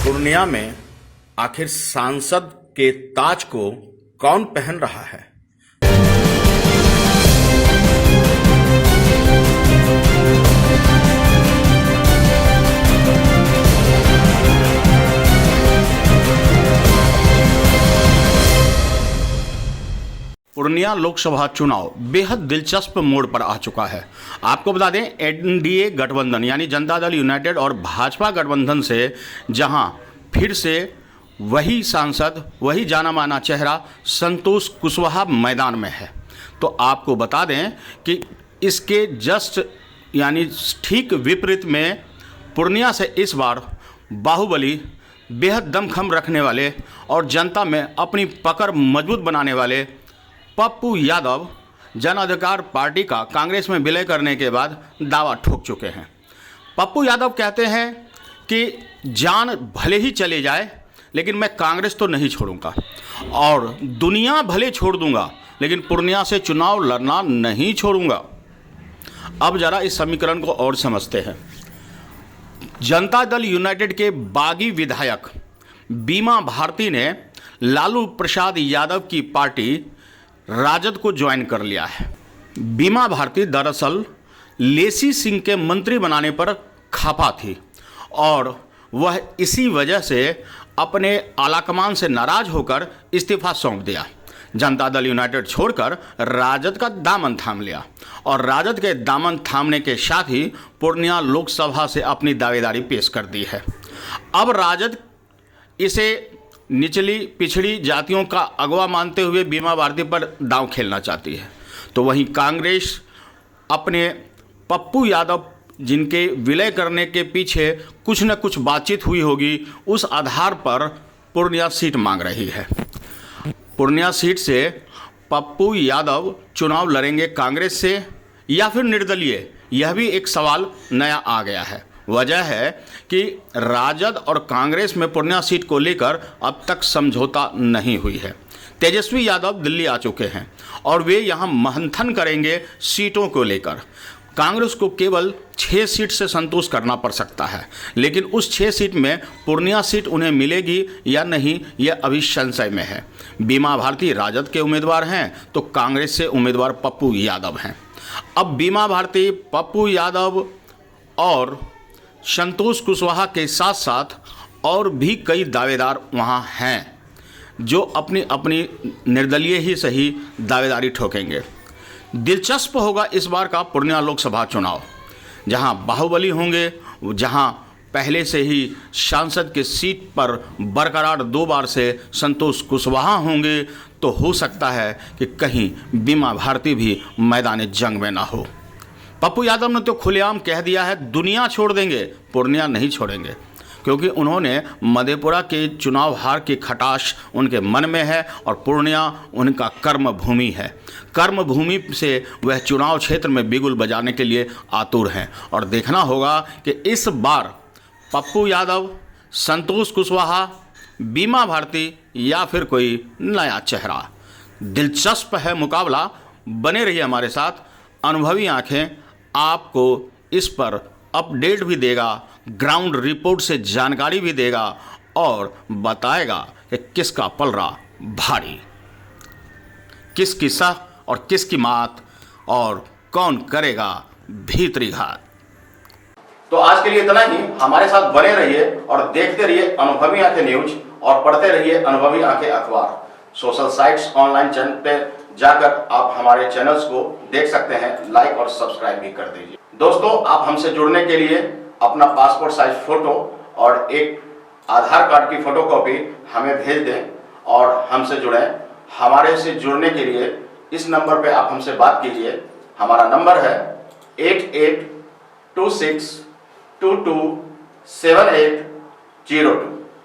पूर्णिया में आखिर सांसद के ताज को कौन पहन रहा है? पूर्णिया लोकसभा चुनाव बेहद दिलचस्प मोड़ पर आ चुका है। आपको बता दें, एनडीए गठबंधन यानी जनता दल यूनाइटेड और भाजपा गठबंधन से जहां फिर से वही सांसद, वही जाना माना चेहरा संतोष कुशवाहा मैदान में है, तो आपको बता दें कि इसके जस्ट यानी ठीक विपरीत में पूर्णिया से इस बार बाहुबली, बेहद दमखम रखने वाले और जनता में अपनी पकड़ मजबूत बनाने वाले पप्पू यादव जन अधिकार पार्टी का कांग्रेस में विलय करने के बाद दावा ठोक चुके हैं। पप्पू यादव कहते हैं कि जान भले ही चले जाए लेकिन मैं कांग्रेस तो नहीं छोड़ूंगा और दुनिया भले छोड़ दूंगा लेकिन पूर्णिया से चुनाव लड़ना नहीं छोड़ूंगा। अब जरा इस समीकरण को और समझते हैं। जनता दल यूनाइटेड के बागी विधायक बीमा भारती ने लालू प्रसाद यादव की पार्टी राजद को ज्वाइन कर लिया है। बीमा भारती दरअसल लेसी सिंह के मंत्री बनाने पर खफा थी और वह इसी वजह से अपने आलाकमान से नाराज होकर इस्तीफा सौंप दिया। जनता दल यूनाइटेड छोड़कर राजद का दामन थाम लिया और राजद के दामन थामने के साथ ही पूर्णिया लोकसभा से अपनी दावेदारी पेश कर दी है। अब राजद इसे निचली पिछड़ी जातियों का अगवा मानते हुए बीमा भारती पर दांव खेलना चाहती है, तो वहीं कांग्रेस अपने पप्पू यादव जिनके विलय करने के पीछे कुछ न कुछ बातचीत हुई होगी, उस आधार पर पूर्णिया सीट मांग रही है। पूर्णिया सीट से पप्पू यादव चुनाव लड़ेंगे कांग्रेस से या फिर निर्दलीय, यह भी एक सवाल नया आ गया है। वजह है कि राजद और कांग्रेस में पूर्णिया सीट को लेकर अब तक समझौता नहीं हुई है। तेजस्वी यादव दिल्ली आ चुके हैं और वे यहां मंथन करेंगे सीटों को लेकर। कांग्रेस को केवल 6 सीट से संतोष करना पड़ सकता है, लेकिन उस 6 सीट में पूर्णिया सीट उन्हें मिलेगी या नहीं, यह अभी संशय में है। बीमा भारती राजद के उम्मीदवार हैं तो कांग्रेस से उम्मीदवार पप्पू यादव हैं। अब बीमा भारती, पप्पू यादव और संतोष कुशवाहा के साथ साथ और भी कई दावेदार वहां हैं जो अपनी अपनी निर्दलीय ही सही दावेदारी ठोकेंगे। दिलचस्प होगा इस बार का पूर्णिया लोकसभा चुनाव, जहां बाहुबली होंगे, जहां पहले से ही सांसद के सीट पर बरकरार 2 बार से संतोष कुशवाहा होंगे, तो हो सकता है कि कहीं बीमा भारती भी मैदान जंग में ना हो। पप्पू यादव ने तो खुलेआम कह दिया है दुनिया छोड़ देंगे, पूर्णिया नहीं छोड़ेंगे, क्योंकि उन्होंने मधेपुरा के चुनाव हार की खटाश उनके मन में है और पूर्णिया उनका कर्म भूमि है। कर्म भूमि से वह चुनाव क्षेत्र में बिगुल बजाने के लिए आतुर हैं और देखना होगा कि इस बार पप्पू यादव, संतोष कुशवाहा, बीमा भारती या फिर कोई नया चेहरा। दिलचस्प है मुकाबला, बने रहिए हमारे साथ। अनुभवी आंखें आपको इस पर अपडेट भी देगा, ग्राउंड रिपोर्ट से जानकारी भी देगा और बताएगा कि किसका पलड़ा भारी, किसकी सह और किसकी मात और कौन करेगा भीतरी घात। तो आज के लिए इतना ही। हमारे साथ बने रहिए और देखते रहिए अनुभवी आंखें न्यूज और पढ़ते रहिए अनुभवी आंखें अखबार। सोशल साइट्स, ऑनलाइन चैनल पे जाकर आप हमारे चैनल्स को देख सकते हैं, लाइक और सब्सक्राइब भी कर दीजिए। दोस्तों, आप हमसे जुड़ने के लिए अपना पासपोर्ट साइज फोटो और एक आधार कार्ड की फोटोकॉपी हमें भेज दें और हमसे जुड़ें। हमारे से जुड़ने के लिए इस नंबर पे आप हमसे बात कीजिए। हमारा नंबर है 8826227802।